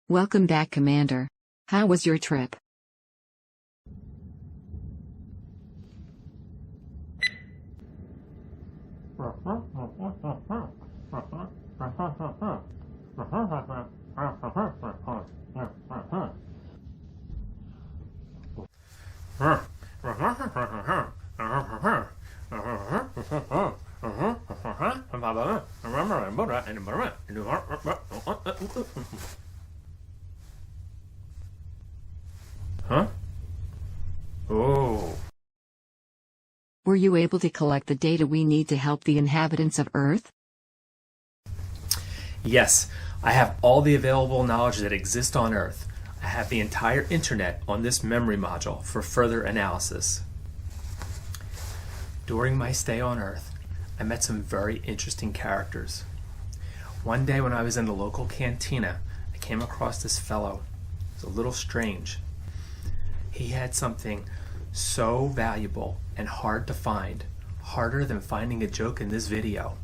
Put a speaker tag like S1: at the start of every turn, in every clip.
S1: Welcome back, Commander. How was your trip?
S2: Huh? Oh.
S1: Were you able to collect the data we need to help the inhabitants of Earth?
S2: Yes, I have all the available knowledge that exists on Earth. I have the entire internet on this memory module for further analysis. During my stay on Earth, I met some very interesting characters. One day when I was in the local cantina, I came across this fellow. It was a little strange. He had something so valuable and hard to find, harder than finding a joke in this video,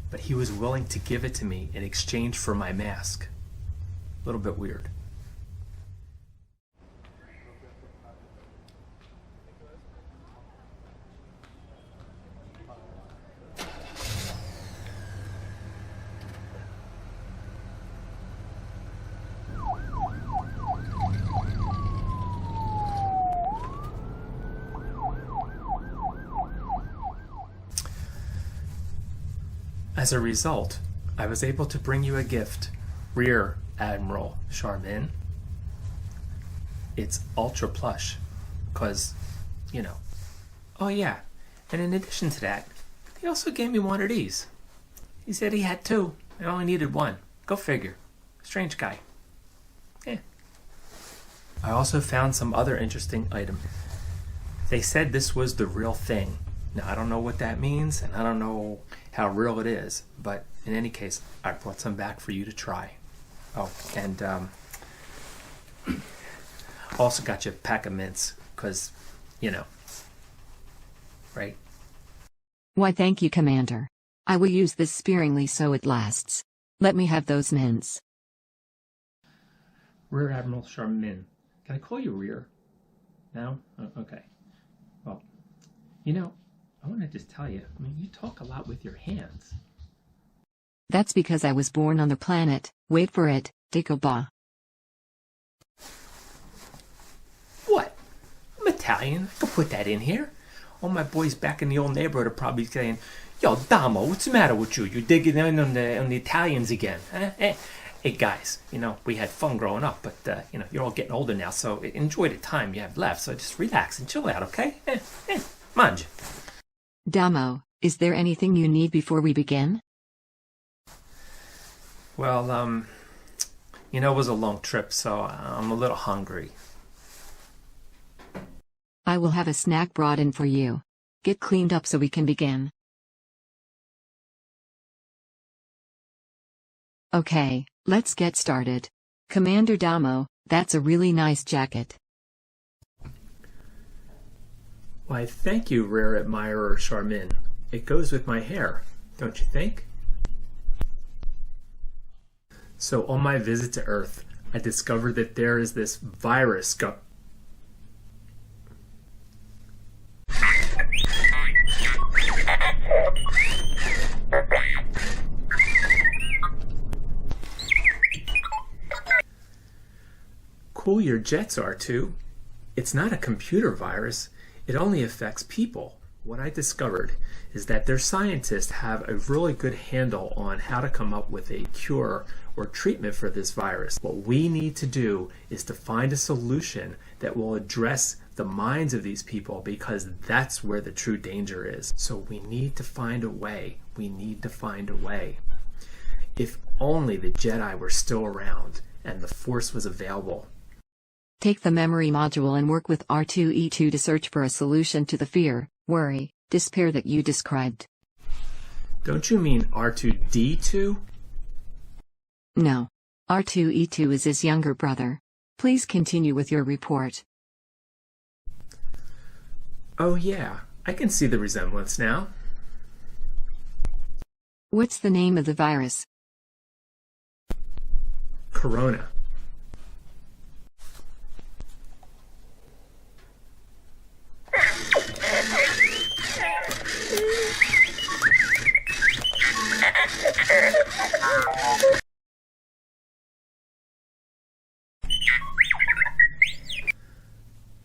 S2: but he was willing to give it to me in exchange for my mask. A little bit weird. As a result, I was able to bring you a gift, Rear Admiral Charmin. It's ultra plush, cause, you know. Oh yeah, and in addition to that, he also gave me one of these. He said he had two, and only needed one. Go figure. Strange guy. Yeah. I also found some other interesting item. They said this was the real thing. Now, I don't know what that means, and I don't know how real it is, but in any case, I brought some back for you to try. Oh, and also got you a pack of mints, because, you know, right?
S1: Why, thank you, Commander. I will use this sparingly so it lasts. Let me have those mints.
S2: Rear Admiral Charmin. Can I call you Rear? No? Oh, okay. Well, you know, I want to just tell you, I mean, you talk a lot with your hands.
S1: That's because I was born on the planet, wait for it, Dagobah.
S2: What? I'm Italian. I could put that in here. All my boys back in the old neighborhood are probably saying, "Yo, Damo, what's the matter with you? You're digging in on the Italians again." Hey guys, you know, we had fun growing up, but you know, you're all getting older now, so enjoy the time you have left. So just relax and chill out, okay? Mangia.
S1: Damo, is there anything you need before we begin?
S2: Well, you know, it was a long trip, so I'm a little hungry.
S1: I will have a snack brought in for you. Get cleaned up so we can begin. Okay, let's get started. Commander Damo, that's a really nice jacket.
S2: Why, thank you, Rare Admirer Charmin. It goes with my hair, don't you think? So on my visit to Earth, I discovered that there is this virus Cool your jets are too. It's not a computer virus. it only affects people. What I discovered is that their scientists have a really good handle on how to come up with a cure or treatment for this virus. What we need to do is to find a solution that will address the minds of these people, because that's where the true danger is. So we need to find a way. We need to find a way. If only the Jedi were still around and the Force was available.
S1: Take the memory module and work with R2-E2 to search for a solution to the fear, worry, despair that you described.
S2: Don't you mean R2-D2?
S1: No. R2-E2 is his younger brother. Please continue with your report.
S2: Oh yeah, I can see the resemblance now.
S1: What's the name of the virus?
S2: Corona.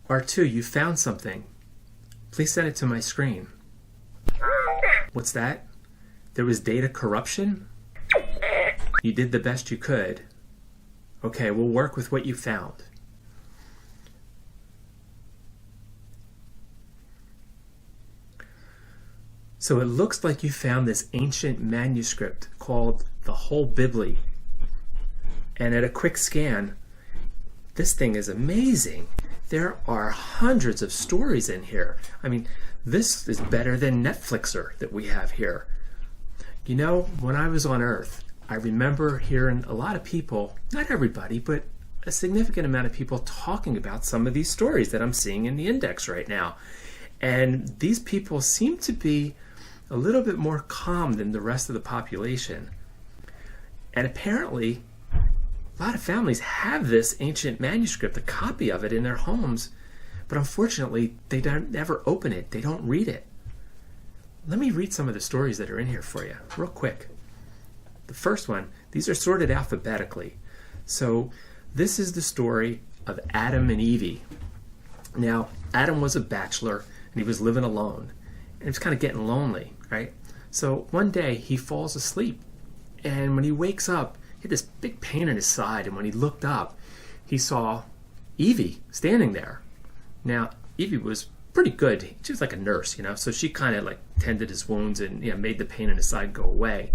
S2: R2, you found something. Please send it to my screen. What's that? There was data corruption? You did the best you could. Okay, we'll work with what you found. So it looks like you found this ancient manuscript called the Whole Bibli. And at a quick scan, this thing is amazing. There are hundreds of stories in here. I mean, this is better than Netflixer that we have here. You know, when I was on Earth, I remember hearing a lot of people, not everybody, but a significant amount of people talking about some of these stories that I'm seeing in the index right now. And these people seem to be a little bit more calm than the rest of the population. And apparently, a lot of families have this ancient manuscript, a copy of it in their homes, but unfortunately, they don't ever open it. They don't read it. Let me read some of the stories that are in here for you, real quick. The first one, these are sorted alphabetically. So this is the story of Adam and Evie. Now, Adam was a bachelor, and he was living alone. And he was kind of getting lonely, right? So one day, he falls asleep. And when he wakes up, he had this big pain in his side. And when he looked up, he saw Evie standing there. Now, Evie was pretty good. She was like a nurse, you know, so she kind of like tended his wounds and, you know, made the pain in his side go away.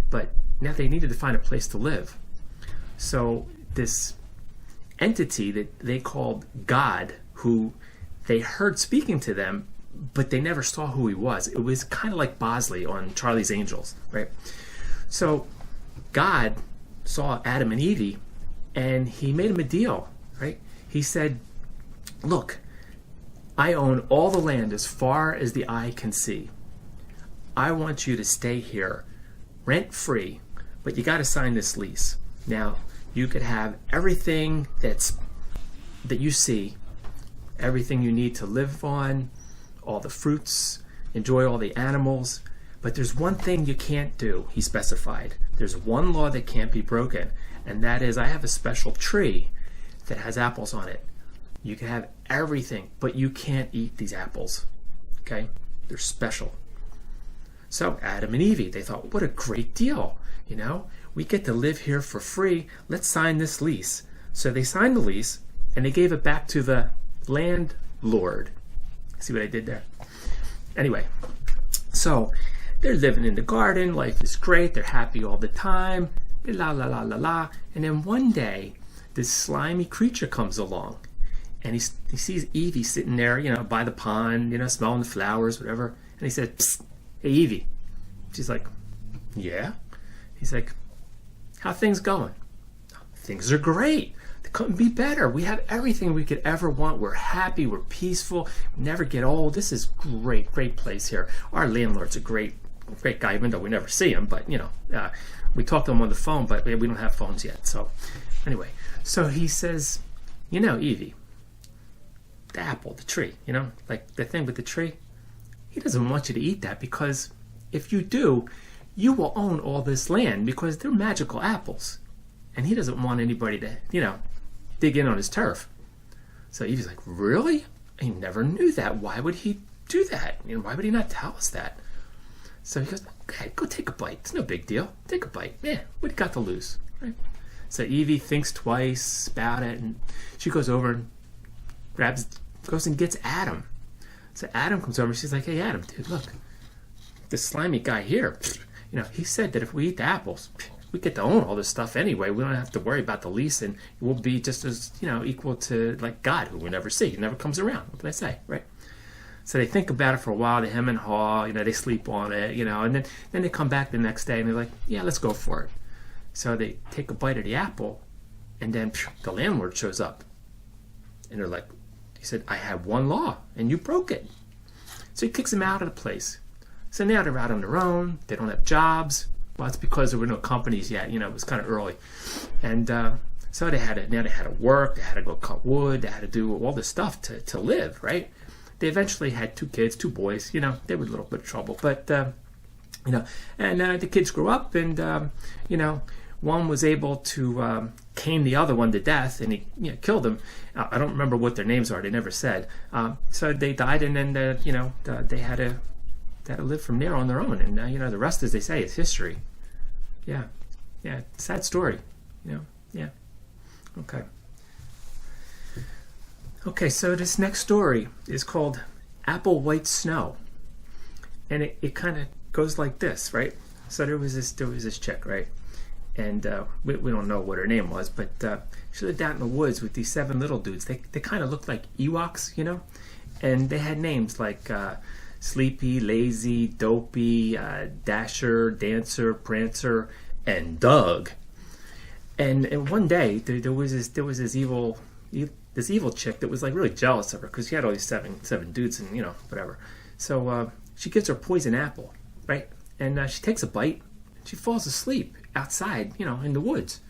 S2: But now they needed to find a place to live. So this entity that they called God, who they heard speaking to them, but they never saw who he was. It was kind of like Bosley on Charlie's Angels, right? So God saw Adam and Evie, and he made him a deal, right? He said, look, I own all the land as far as the eye can see. I want you to stay here rent-free, but you got to sign this lease. Now, you could have everything that you see, everything you need to live on, all the fruits, enjoy all the animals, but there's one thing you can't do, he specified. There's one law that can't be broken, and that is I have a special tree that has apples on it. You can have everything, but you can't eat these apples, okay? They're special. So Adam and Evie, they thought, what a great deal, you know? We get to live here for free. Let's sign this lease. So they signed the lease, and they gave it back to the landlord. See what I did there? Anyway, so they're living in the garden. Life is great. They're happy all the time. La, la, la, la, la. And then one day, this slimy creature comes along. And he sees Evie sitting there, you know, by the pond, you know, smelling the flowers, whatever. And he said, psst, hey, Evie. She's like, yeah? He's like, how things going? Things are great. They couldn't be better. We have everything we could ever want. We're happy. We're peaceful. We never get old. This is great, great place here. Our landlord's a great guy, even though we never see him. But, you know, we talk to him on the phone, but we don't have phones yet. So anyway, so he says, you know, Evie, the apple, the tree, you know, like the thing with the tree, he doesn't want you to eat that, because if you do, you will own all this land because they're magical apples. And he doesn't want anybody to, you know, dig in on his turf. So Evie's like, really? I never knew that. Why would he do that? Why would he not tell us that? So he goes, okay, go take a bite. It's no big deal. Take a bite. Yeah, what do you got to lose? Right? So Evie thinks twice about it, and she goes over and goes and gets Adam. So Adam comes over, and she's like, hey, Adam, dude, look, this slimy guy here, he said that if we eat the apples, we get to own all this stuff anyway. We don't have to worry about the lease, and we'll be just as, equal to, like, God, who we never see. He never comes around. What did I say, right? So they think about it for a while, they hem and haw, they sleep on it, and then they come back the next day, and they're like, yeah, let's go for it. So they take a bite of the apple, and then the landlord shows up. And they're like, he said, I have one law, and you broke it. So he kicks them out of the place. So now they're out on their own. They don't have jobs. Well, it's because there were no companies yet. It was kind of early. And so they had to work. They had to go cut wood. They had to do all this stuff to live, right? They eventually had 2 kids, 2 boys. They were a little bit of trouble. But, and the kids grew up, and, one was able to cane the other one to death, and he killed him. I don't remember what their names are. They never said. So they died, and then they had to live from there on their own. And the rest, as they say, is history. Yeah, sad story. Yeah. Okay. So this next story is called Apple White Snow, and it kind of goes like this, right? So there was this chick, right? And we don't know what her name was, but she lived out in the woods with these 7 little dudes. They kind of looked like Ewoks, and they had names like Sleepy, Lazy, Dopey, Dasher, Dancer, Prancer, and Doug. And one day there was this evil chick that was like really jealous of her because she had all these seven dudes and whatever. So she gives her a poison apple, right? And she takes a bite. She falls asleep outside, in the woods.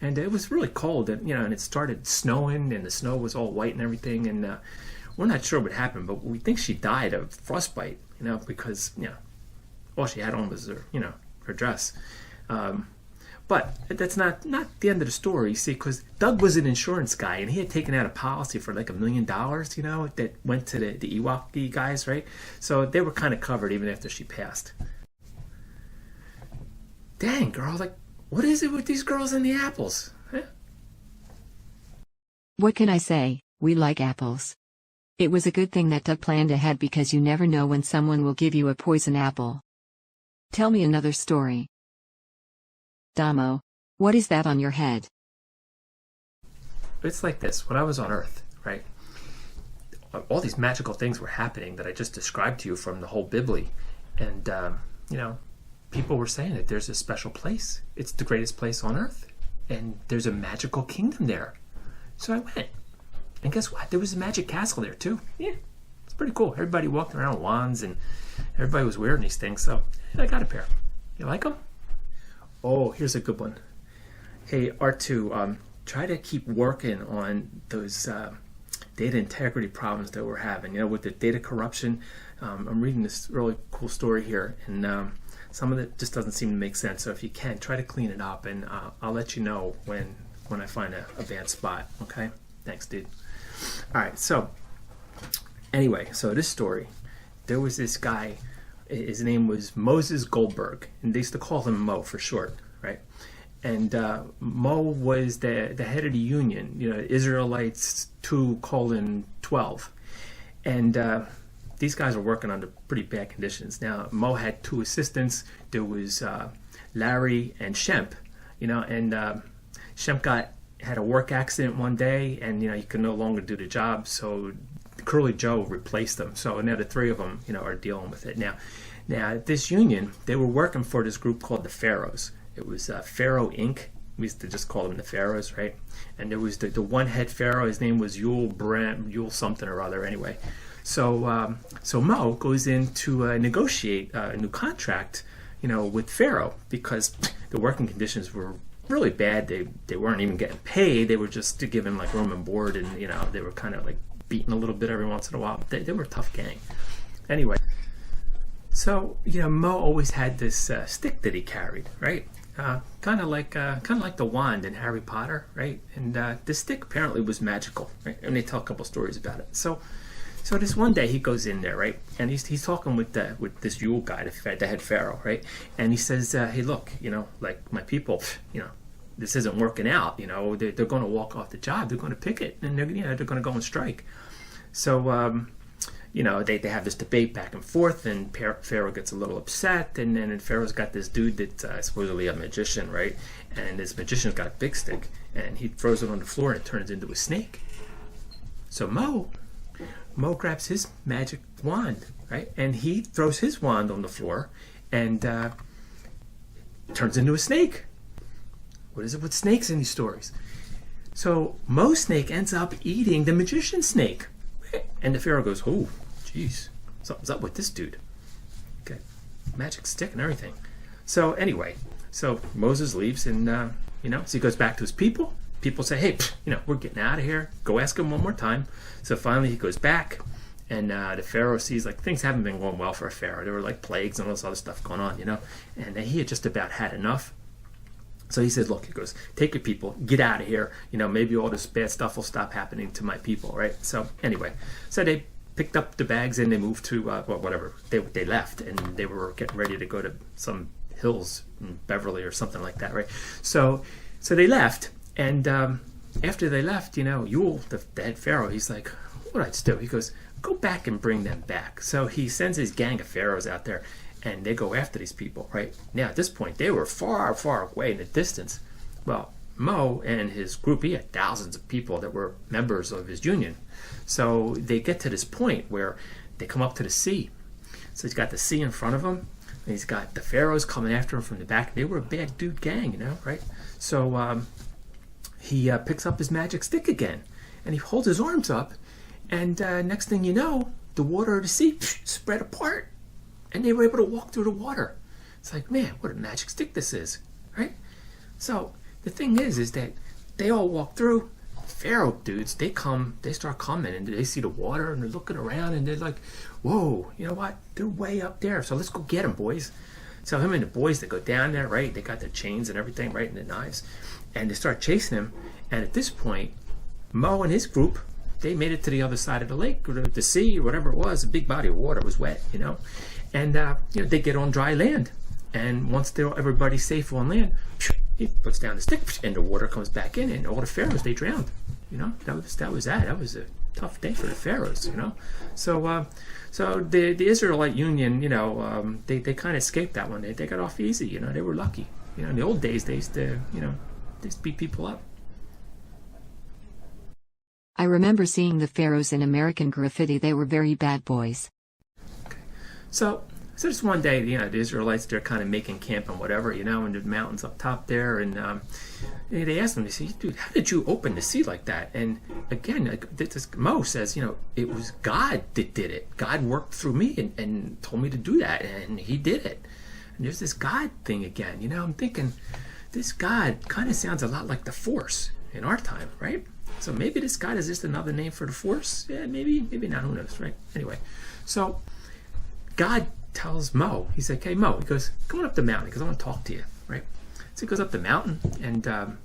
S2: And it was really cold, and and it started snowing, and the snow was all white and everything. And we're not sure what happened, but we think she died of frostbite, because all she had on was her dress. But that's not the end of the story, you see, because Doug was an insurance guy, and he had taken out a policy for like $1 million, that went to the Ewok guys, right? So they were kind of covered even after she passed. Dang, girl, like, what is it with these girls and the apples? Huh?
S1: What can I say? We like apples. It was a good thing that Doug planned ahead because you never know when someone will give you a poison apple. Tell me another story. Damo, what is that on your head?
S2: It's like this. When I was on Earth, right, all these magical things were happening that I just described to you from the whole Bibli. And, people were saying that there's a special place. It's the greatest place on Earth. And there's a magical kingdom there. So I went. And guess what? There was a magic castle there, too. Yeah, it's pretty cool. Everybody walked around with wands, and everybody was wearing these things. So I got a pair. You like them? Oh, here's a good one. Hey, R2, try to keep working on those data integrity problems that we're having. With the data corruption. I'm reading this really cool story here, and some of it just doesn't seem to make sense. So if you can, try to clean it up, and I'll let you know when I find a bad spot. Okay? Thanks, dude. All right. So anyway, so this story, there was this guy. His name was Moses Goldberg, and they used to call him Mo for short, right? And Mo was the head of the union, Israelites 2:12, and these guys were working under pretty bad conditions. Now, Mo had 2 assistants. There was Larry and Shemp, and Shemp had a work accident one day, and he could no longer do the job, so Curly Joe replaced them. So now the 3 of them, are dealing with it. Now this union, they were working for this group called the Pharaohs. It was Pharaoh Inc. We used to just call them the Pharaohs, right? And there was the one head Pharaoh. His name was Yule something or other. Anyway, so Mo goes in to negotiate a new contract, with Pharaoh, because the working conditions were really bad. They weren't even getting paid. They were just given like room and board, and they were kind of like beaten a little bit every once in a while. They were a tough gang. Anyway, so Mo always had this stick that he carried, right? Kind of like the wand in Harry Potter, right? And this stick apparently was magical, right? And they tell a couple stories about it. So So this one day he goes in there, right, and he's talking with this Yule guy, the head pharaoh, right, and he says, hey, look, like my people, this isn't working out, they're going to walk off the job, they're going to picket, and they're going to go on strike. So they have this debate back and forth, and Pharaoh gets a little upset, and then Pharaoh's got this dude that's supposedly a magician, right, and this magician's got a big stick, and he throws it on the floor, and it turns into a snake. So Mo grabs his magic wand, right, and he throws his wand on the floor, and turns into a snake. What is it with snakes in these stories? So Mo's snake ends up eating the magician's snake. And the Pharaoh goes, oh, geez, something's up with this dude. Okay, magic stick and everything. So anyway, so Moses leaves, and so he goes back to his people. People say, hey, we're getting out of here. Go ask him one more time. So finally he goes back, and the Pharaoh sees, like, things haven't been going well for a Pharaoh. There were, like, plagues and all this other stuff going on, and he had just about had enough. So he says, look, he goes, take your people, get out of here. Maybe all this bad stuff will stop happening to my people, right? So anyway, so they picked up the bags and they moved to, whatever. They left, and they were getting ready to go to some hills in Beverly or something like that, right? So they left, and after they left, Yule, the head pharaoh, he's like, what do I do? He goes, go back and bring them back. So he sends his gang of pharaohs out there, and they go after these people, right? Now, at this point, they were far, far away in the distance. Well, Mo and his group, he had thousands of people that were members of his union. So they get to this point where they come up to the sea. So he's got the sea in front of him, and he's got the pharaohs coming after him from the back. They were a bad dude gang, right? So he picks up his magic stick again, and he holds his arms up, and next thing you know, the water of the sea spread apart. And they were able to walk through the water. It's like, man, what a magic stick this is, right? So the thing is that they all walk through. Pharaoh dudes, they start coming, and they see the water, and they're looking around, and they're like, whoa, you know what? They're way up there, so let's go get them, boys. So him and the boys, they go down there, right? They got their chains and everything, right, and the knives, and they start chasing him. And at this point, Mo and his group, they made it to the other side of the lake, or the sea, or whatever it was. A big body of water was wet, And they get on dry land, and once everybody's safe on land, he puts down the stick, and the water comes back in, and all the pharaohs, they drowned. That was that. That was a tough day for the pharaohs. So the Israelite Union, they kind of escaped that one. They got off easy. They were lucky. In the old days, they used to beat people up.
S1: I remember seeing the pharaohs in American Graffiti. They were very bad boys.
S2: So just one day, the Israelites, they're kind of making camp and whatever, in the mountains up top there, and they asked them, they say, dude, how did you open the sea like that? And again, Mo says, it was God that did it. God worked through me and told me to do that, and he did it. And there's this God thing again, I'm thinking, this God kind of sounds a lot like the Force in our time, right? So maybe this God is just another name for the Force? Yeah, maybe not, who knows, right? Anyway, so God tells Mo, he's like, hey, Mo, he goes, come on up the mountain because I want to talk to you, right? So he goes up the mountain, and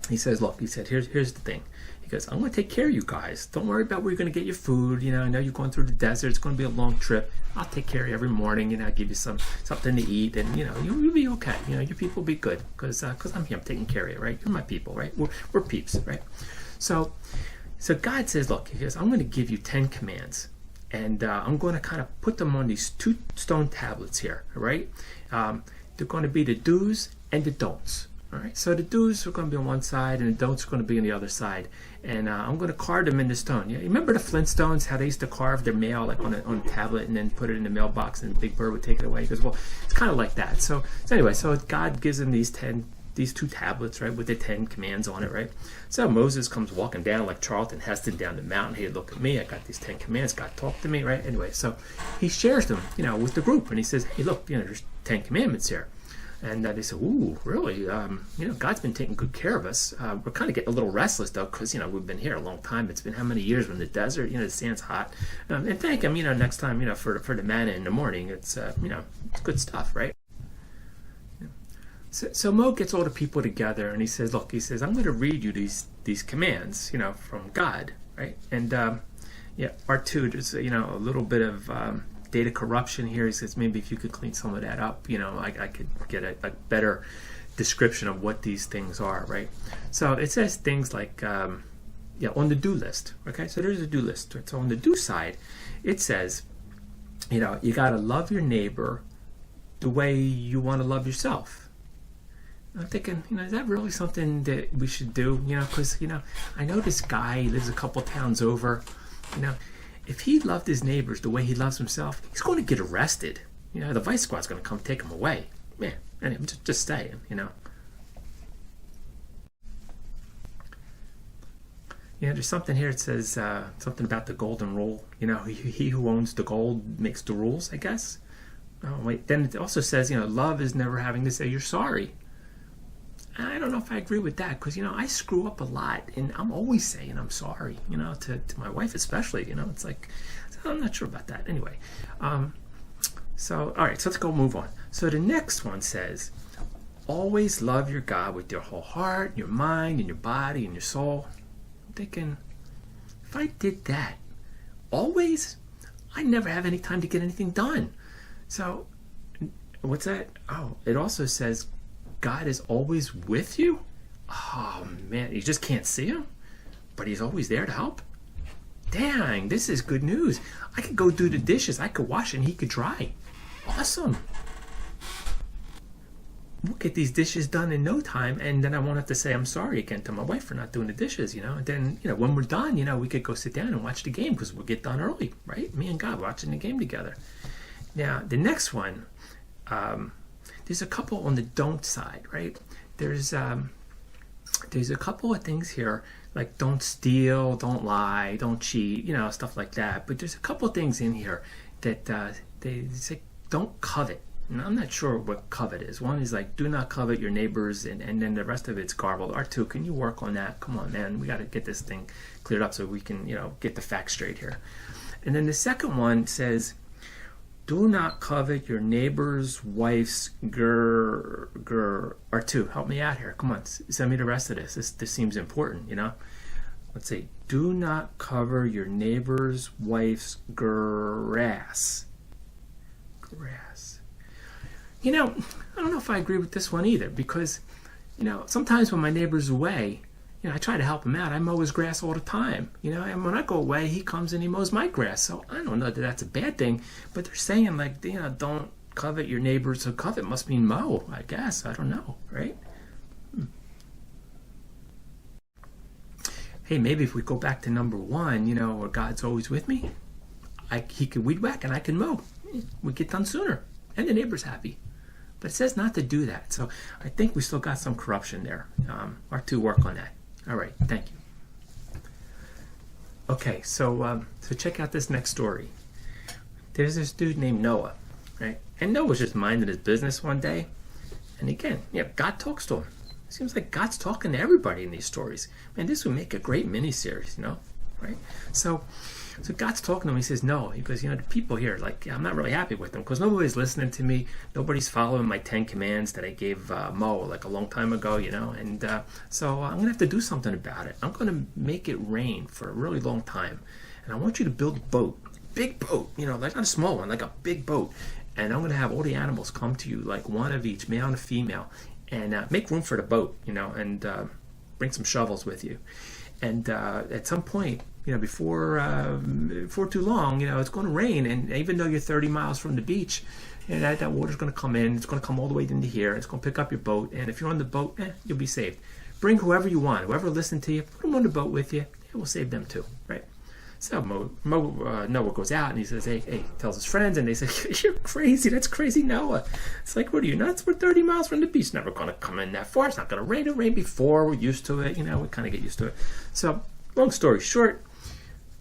S2: he says, look, he said, here's the thing. He goes, I'm going to take care of you guys. Don't worry about where you're going to get your food. I know you're going through the desert. It's going to be a long trip. I'll take care of you every morning. I'll give you something to eat, and, you'll be okay. Your people will be good because I'm here. I'm taking care of you, right? You're my people, right? We're peeps, right? So God says, look, he goes, I'm going to give you 10 commands. And I'm going to kind of put them on these 2 stone tablets here, all right? They're going to be the do's and the don'ts, all right? So the do's are going to be on one side, and the don'ts are going to be on the other side. And I'm going to carve them in the stone. You remember the Flintstones, how they used to carve their mail like on a tablet and then put it in the mailbox, and Big Bird would take it away? He goes, well, it's kind of like that. So anyway, so God gives them these 2 tablets, right, with the 10 commands on it, right? So Moses comes walking down like Charlton Heston down the mountain. Hey, look at me. I got these 10 commands. God talk to me, right? Anyway, so he shares them, with the group, and he says, hey, look, there's 10 commandments here. And they say, ooh, really? God's been taking good care of us. We're kind of getting a little restless, though, because, we've been here a long time. It's been how many years? We're in the desert. The sand's hot. And thank him, next time, for the manna in the morning. It's, it's good stuff, right? So Mo gets all the people together, and he says, look, I'm going to read you these commands, from God, right? And, Yeah, R2, there's a little bit of data corruption here. He says maybe if you could clean some of that up, I could get a better description of what these things are, right? So it says things like, on the do list. Okay, so there's a do list. So on the do side, it says, you got to love your neighbor the way you want to love yourself. I'm thinking, is that really something that we should do? Because, I know this guy, he lives a couple towns over. If he loved his neighbors the way he loves himself, he's going to get arrested. The vice squad's going to come take him away. Man, and I'm just saying, there's something here. It says something about the golden rule. He who owns the gold makes the rules, I guess. Oh, wait. Then it also says, love is never having to say you're sorry. I don't know if I agree with that because, I screw up a lot and I'm always saying I'm sorry, to my wife especially, it's like, I'm not sure about that. Anyway, so, all right, so let's go move on. So the next one says, always love your God with your whole heart, your mind, and your body, and your soul. I'm thinking, if I did that always, I never have any time to get anything done. So, what's that? Oh, it also says, God is always with you? Oh, man, you just can't see him? But he's always there to help? Dang, this is good news. I could go do the dishes. I could wash and he could dry. Awesome. We'll get these dishes done in no time, and then I won't have to say I'm sorry again to my wife for not doing the dishes, And then, when we're done, we could go sit down and watch the game because we'll get done early, right? Me and God watching the game together. Now, the next one, there's a couple on the don't side, right? There's a couple of things here, like don't steal, don't lie, don't cheat, stuff like that. But there's a couple of things in here that they say don't covet. And I'm not sure what covet is. One is like do not covet your neighbors, and then the rest of it's garbled. R2, can you work on that? Come on, man. We got to get this thing cleared up so we can, get the facts straight here. And then the second one says, do not covet your neighbor's wife's R2, help me out here. Come on, send me the rest of this. This seems important, Let's see. Do not cover your neighbor's wife's grass. Grass. I don't know if I agree with this one either because, sometimes when my neighbor's away, I try to help him out. I mow his grass all the time, and when I go away, he comes and he mows my grass. So I don't know that that's a bad thing, but they're saying like, don't covet your neighbor. So covet must mean mow, I guess. I don't know, right? Hey, maybe if we go back to number one, where God's always with me, he could weed whack and I can mow. We get done sooner, and the neighbor's happy. But it says not to do that. So I think we still got some corruption there. R2, work on that. All right, thank you. Okay, so check out this next story. There's this dude named Noah, right? And Noah was just minding his business one day. And again, God talks to him. It seems like God's talking to everybody in these stories. Man, this would make a great mini-series, right? So God's talking to him. He says, no. He goes, the people here, I'm not really happy with them because nobody's listening to me. Nobody's following my 10 commands that I gave Mo a long time ago, And so I'm going to have to do something about it. I'm going to make it rain for a really long time. And I want you to build a boat, big boat, like not a small one, like a big boat. And I'm going to have all the animals come to you, like one of each, male and female, and make room for the boat, and bring some shovels with you. And at some point, before too long, it's going to rain, and even though you're 30 miles from the beach, that water's going to come in. It's going to come all the way into here. It's going to pick up your boat, and if you're on the boat, you'll be saved. Bring whoever you want, whoever listened to you, put them on the boat with you. We'll save them too, right? So Noah goes out and he says, hey, tells his friends, and they say, you're crazy. That's crazy, Noah. It's like, what are you nuts? We're 30 miles from the beach. It's never going to come in that far. It's not going to rain. It rained before. We're used to it. We kind of get used to it. So long story short,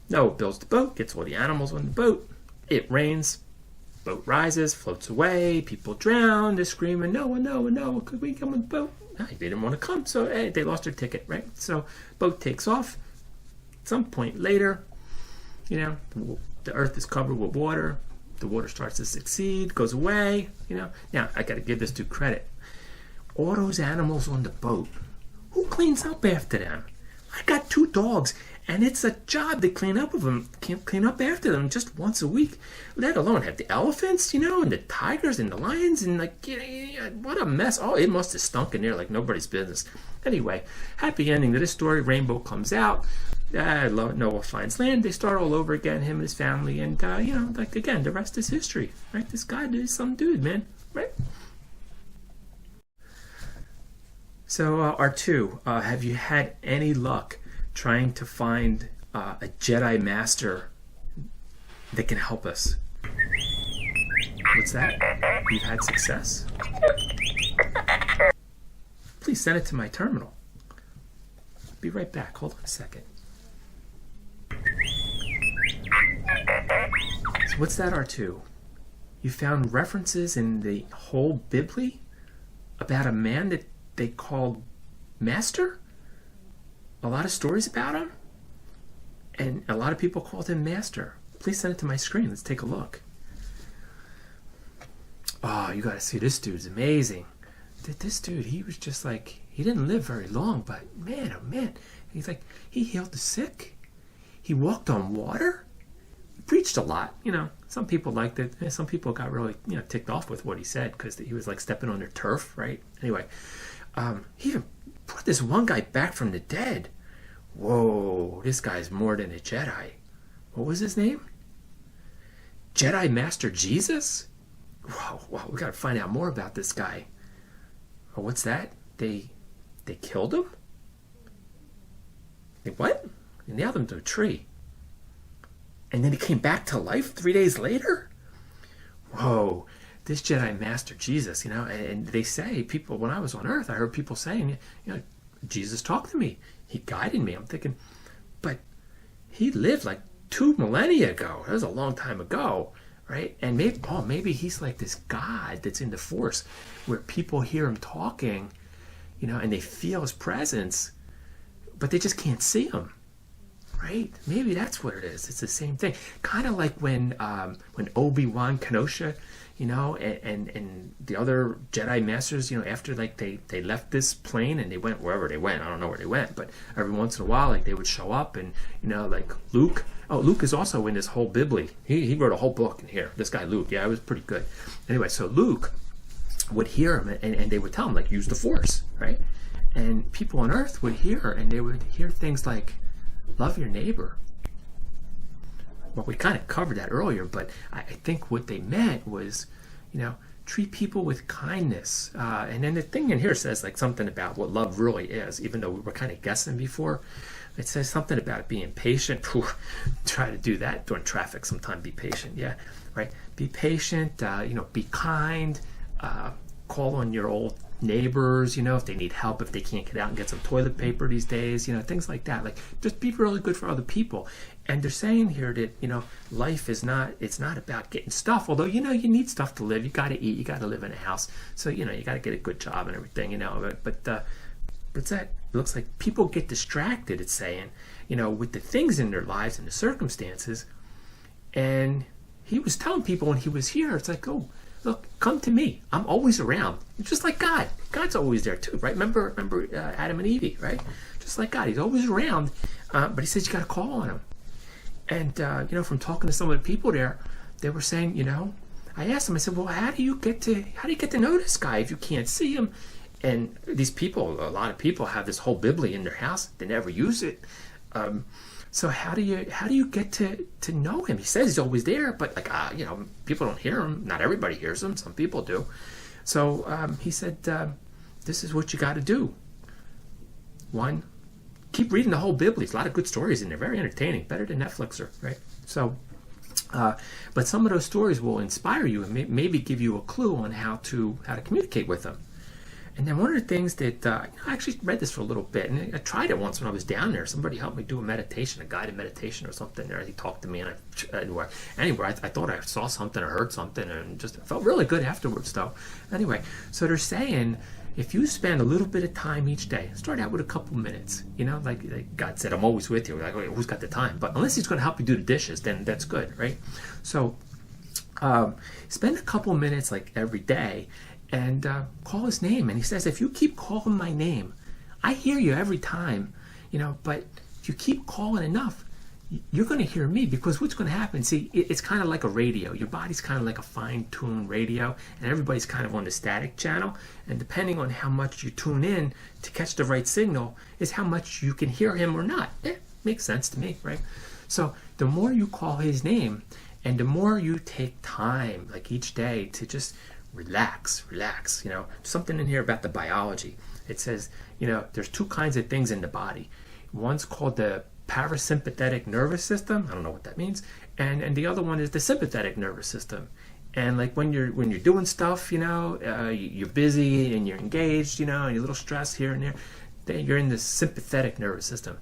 S2: Noah builds the boat, gets all the animals on the boat. It rains. Boat rises, floats away. People drown. They're screaming, Noah, could we come on the boat? They didn't want to come, so they lost their ticket, right? So boat takes off. At some point later, the earth is covered with water. The water starts to succeed, goes away. Now I got to give this dude credit. All those animals on the boat, who cleans up after them? I got 2 dogs, and it's a job to clean up with them, clean up after them just once a week. Let alone have the elephants, and the tigers and the lions, and what a mess. Oh, it must have stunk in there like nobody's business. Anyway, happy ending to this story. Rainbow comes out. Noah finds land. They start all over again, him and his family, and again, the rest is history, right? This guy is some dude, man, right? So, R2, have you had any luck trying to find a Jedi Master that can help us? What's that? You've had success? Please send it to my terminal. Be right back. Hold on a second. So what's that, R2? You found references in the whole Bibli about a man that they called Master? A lot of stories about him? And a lot of people called him Master. Please send it to my screen. Let's take a look. Oh, you gotta see this dude's amazing. This dude, he was just like, he didn't live very long, but man, oh man. He's like, he healed the sick. He walked on water. He preached a lot. Some people liked it. Some people got really, ticked off with what he said because he was like stepping on their turf, right? Anyway, he even brought this one guy back from the dead. Whoa, this guy's more than a Jedi. What was his name? Jedi Master Jesus? Wow, we gotta find out more about this guy. Oh, what's that? They killed him? They what? They nailed him to a tree. And then he came back to life 3 days later? Whoa, this Jedi Master Jesus, and they say, people, when I was on Earth, I heard people saying, Jesus talked to me. He guided me. I'm thinking, but he lived like 2 millennia ago. That was a long time ago, right? And maybe he's like this God that's in the Force where people hear him talking, and they feel his presence, but they just can't see him, right? Maybe that's what it is. It's the same thing. Kind of like when Obi-Wan Kenobi, and the other Jedi Masters, after they left this plane and they went wherever they went. I don't know where they went, but every once in a while, they would show up and, like Luke. Oh, Luke is also in this whole Bibli. He wrote a whole book in here. This guy Luke, yeah, it was pretty good. Anyway, so Luke would hear him and they would tell him, use the Force, right? And people on Earth would hear, and they would hear things like, love your neighbor. Well, we kind of covered that earlier, but I think what they meant was, treat people with kindness. And then the thing in here says something about what love really is, even though we were kind of guessing before. It says something about being patient. Try to do that during traffic sometime. Be patient, yeah, right? Be patient, be kind, call on your old neighbors, if they need help, if they can't get out and get some toilet paper these days, things like that. Just be really good for other people. And they're saying here that, life is it's not about getting stuff, although, you need stuff to live. You got to eat, you got to live in a house. So, you got to get a good job and everything, but what's that? It looks like people get distracted, it's saying, with the things in their lives and the circumstances. And he was telling people when he was here, it's like, oh, look, come to me. I'm always around. Just like God. God's always there too, right? Remember Adam and Eve, right? Just like God. He's always around. But he says you got to call on him. And, from talking to some of the people there, they were saying, I asked them, I said, well, how do you get to know this guy if you can't see him? And these people, a lot of people have this whole Bibli in their house. They never use it. So how do you get to know him? He says he's always there, but people don't hear him. Not everybody hears him. Some people do. So he said, this is what you got to do. 1, keep reading the whole Bibli. There's a lot of good stories in there. Very entertaining. Better than Netflixer, right? So, but some of those stories will inspire you and maybe give you a clue on how to communicate with them. And then one of the things that, I actually read this for a little bit, and I tried it once when I was down there. Somebody helped me do a meditation, a guided meditation or something there. He talked to me, and I thought I saw something or heard something, and just felt really good afterwards, though. Anyway, so they're saying, if you spend a little bit of time each day, start out with a couple minutes, like God said, I'm always with you. Like, okay, who's got the time? But unless he's going to help you do the dishes, then that's good, right? So spend a couple minutes every day, and call his name. And he says, if you keep calling my name, I hear you every time, but if you keep calling enough, you're going to hear me, because what's going to happen, see, it's kind of like a radio. Your body's kind of like a fine-tuned radio, and everybody's kind of on the static channel, and depending on how much you tune in to catch the right signal is how much you can hear him or not. Makes sense to me, right? So the more you call his name, and the more you take time, like each day, to just relax. Something in here about the biology. It says, there's two kinds of things in the body. One's called the parasympathetic nervous system. I don't know what that means. And the other one is the sympathetic nervous system. And like when you're doing stuff, you're busy and you're engaged, and you're a little stressed here and there, then you're in the sympathetic nervous system.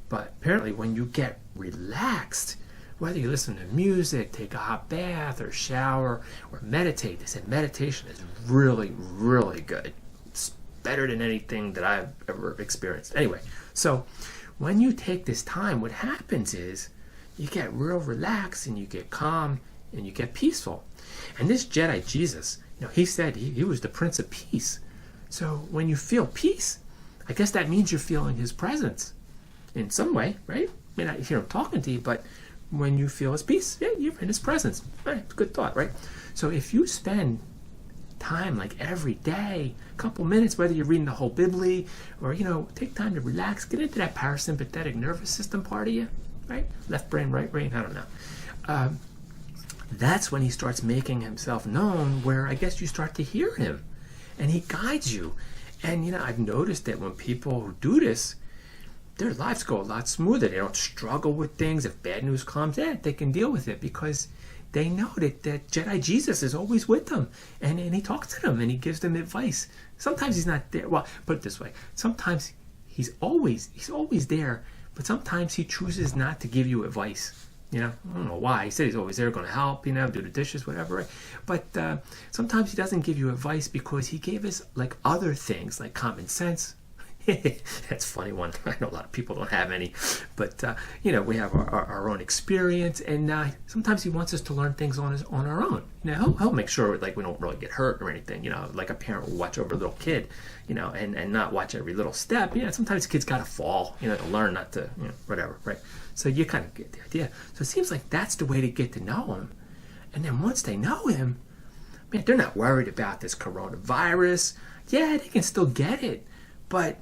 S2: But apparently when you get relaxed, whether you listen to music, take a hot bath, or shower, or meditate, they said meditation is really, really good. It's better than anything that I've ever experienced. Anyway, so when you take this time, what happens is you get real relaxed and you get calm and you get peaceful. And this Jedi Jesus, he said he was the Prince of Peace. So when you feel peace, I guess that means you're feeling his presence in some way, right? I mean, I hear him talking to you, but when you feel his peace, yeah, you're in his presence. Right? Good thought, right? So if you spend time, like every day, a couple minutes, whether you're reading the whole Bibli or take time to relax, get into that parasympathetic nervous system part of you, right? Left brain, right brain, I don't know. That's when he starts making himself known, where I guess you start to hear him and he guides you. And I've noticed that when people who do this, their lives go a lot smoother. They don't struggle with things. If bad news comes, they can deal with it, because they know that Jedi Jesus is always with them, and he talks to them and he gives them advice. Sometimes he's not there. Well, put it this way: sometimes he's always there, but sometimes he chooses not to give you advice. I don't know why. He said he's always there, going to help, do the dishes, whatever. Right? But sometimes he doesn't give you advice because he gave us like other things, like common sense. That's a funny one. I know a lot of people don't have any, but we have our own experience, and sometimes he wants us to learn things on our own. He'll make sure like we don't really get hurt or anything. Like a parent will watch over a little kid, and not watch every little step. Sometimes kids gotta fall, to learn not to, whatever, right? So you kind of get the idea. So it seems like that's the way to get to know him, and then once they know him, man, they're not worried about this coronavirus. Yeah, they can still get it, but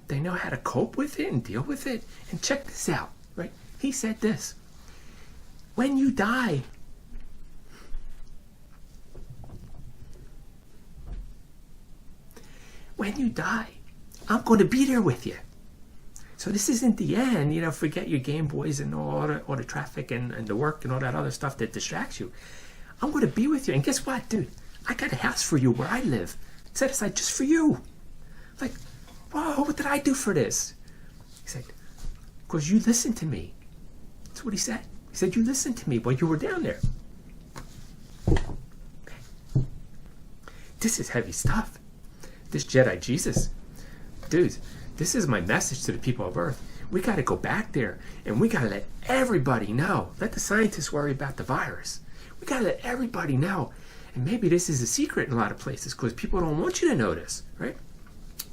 S2: they know how to cope with it and deal with it. And check this out, right? He said this: when you die, I'm going to be there with you. So this isn't the end. Forget your Game Boys and all the traffic and the work and all that other stuff that distracts you. I'm going to be with you. And guess what, dude? I got a house for you where I live, set aside just for you. Like, whoa, what did I do for this? He said, because you listened to me. That's what he said. He said, you listened to me while you were down there. This is heavy stuff. This Jedi Jesus. Dudes, this is my message to the people of Earth. We got to go back there, and we got to let everybody know. Let the scientists worry about the virus. We got to let everybody know. And maybe this is a secret in a lot of places because people don't want you to know this, right?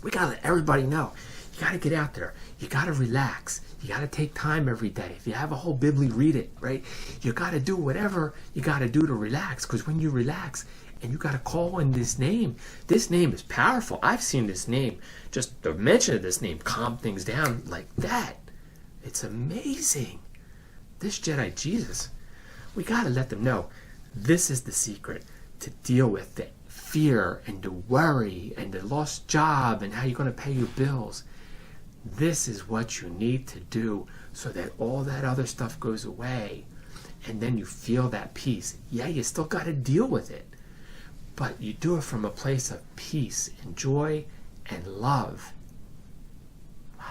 S2: We got to let everybody know. You got to get out there. You got to relax. You got to take time every day. If you have a whole Bibli, read it, right? You got to do whatever you got to do to relax, because when you relax and you got to call in this name is powerful. I've seen this name, just the mention of this name, calm things down like that. It's amazing. This Jedi Jesus, we got to let them know this is the secret to deal with the fear and the worry and the lost job and how you're going to pay your bills. This is what you need to do so that all that other stuff goes away, and then you feel that peace. Yeah, you still got to deal with it, but you do it from a place of peace and joy and love. Wow.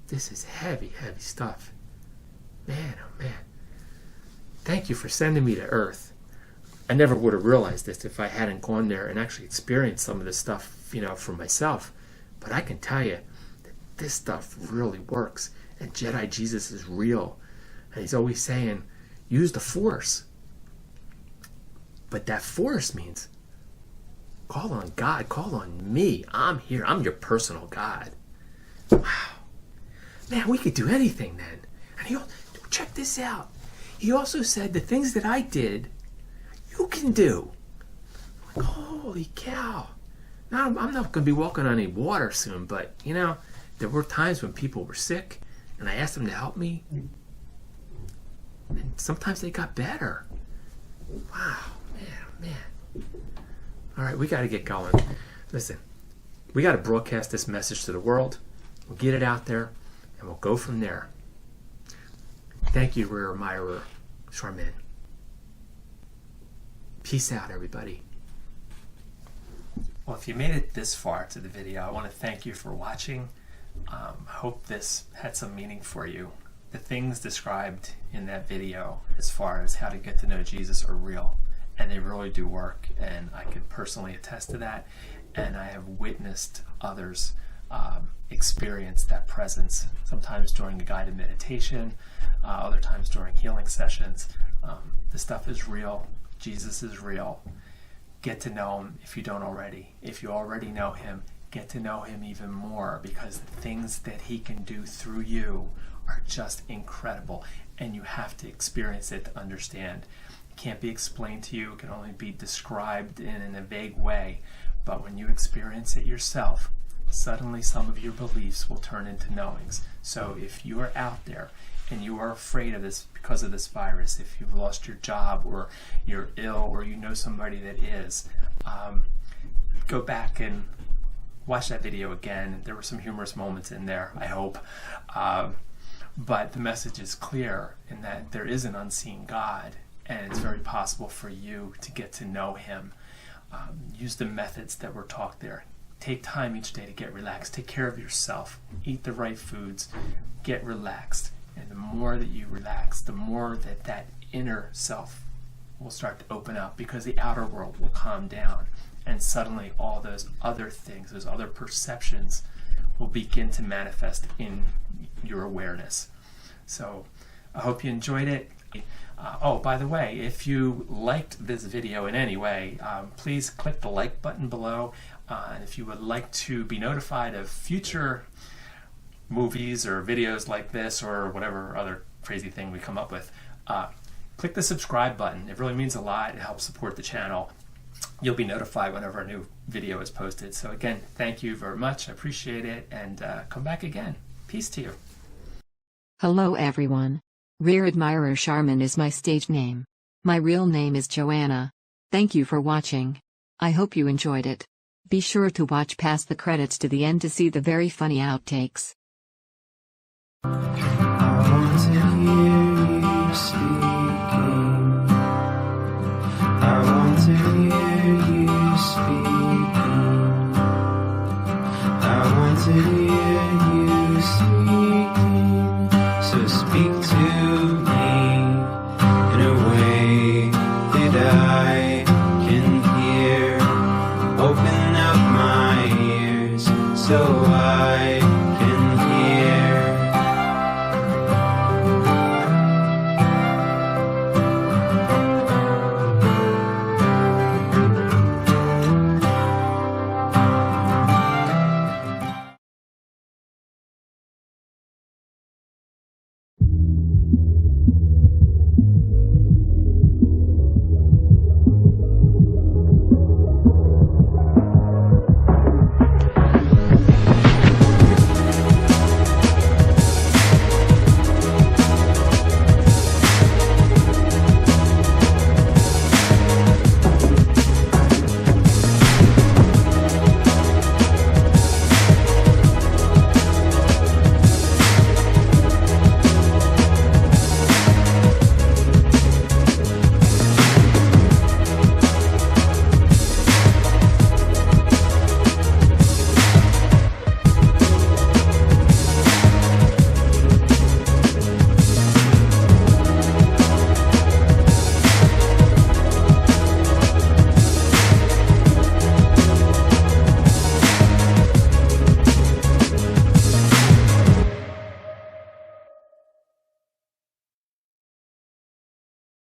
S2: This is heavy, heavy stuff. Man, oh man. Thank you for sending me to Earth. I never would have realized this if I hadn't gone there and actually experienced some of this stuff, for myself. But I can tell you that this stuff really works. And Jedi Jesus is real. And he's always saying, use the Force. But that Force means call on God, call on me. I'm here. I'm your personal God. Wow. Man, we could do anything then. And check this out. He also said the things that I did, you can do. Like, holy cow. Now, I'm not going to be walking on any water soon, but, you know, there were times when people were sick, and I asked them to help me. And sometimes they got better. Wow, man. All right, we got to get going. Listen, we got to broadcast this message to the world. We'll get it out there, and we'll go from there. Thank you, Rear Admirer Charmin. Peace out, everybody. Well, if you made it this far to the video, I want to thank you for watching. I hope this had some meaning for you. The things described in that video as far as how to get to know Jesus are real, and they really do work, and I can personally attest to that, and I have witnessed others experience that presence, sometimes during a guided meditation, other times during healing sessions. The stuff is real. Jesus is real. Get to know him if you don't already. If you already know him, get to know him even more, because the things that he can do through you are just incredible, and you have to experience it to understand. It can't be explained to you. It can only be described in a vague way, but when you experience it yourself, suddenly some of your beliefs will turn into knowings. So if you are out there and you are afraid of this because of this virus, if you've lost your job or you're ill or you know somebody that is, go back and watch that video again. There were some humorous moments in there, I hope. But the message is clear in that there is an unseen God, and it's very possible for you to get to know him. Use the methods that were taught there. Take time each day to get relaxed. Take care of yourself. Eat the right foods. Get relaxed. And the more that you relax, the more that inner self will start to open up, because the outer world will calm down. And suddenly all those other things, those other perceptions will begin to manifest in your awareness. So I hope you enjoyed it. Oh, by the way, if you liked this video in any way, please click the like button below. And if you would like to be notified of future movies or videos like this or whatever other crazy thing we come up with, click the subscribe button. It really means a lot. It helps support the channel. You'll be notified whenever a new video is posted. So again, thank you very much. I appreciate it, and come back again. Peace to you.
S1: Hello everyone. Rear Admirer Charmin is my stage name. My real name is Joanna. Thank you for watching. I hope you enjoyed it. Be sure to watch past the credits to the end to see the very funny outtakes.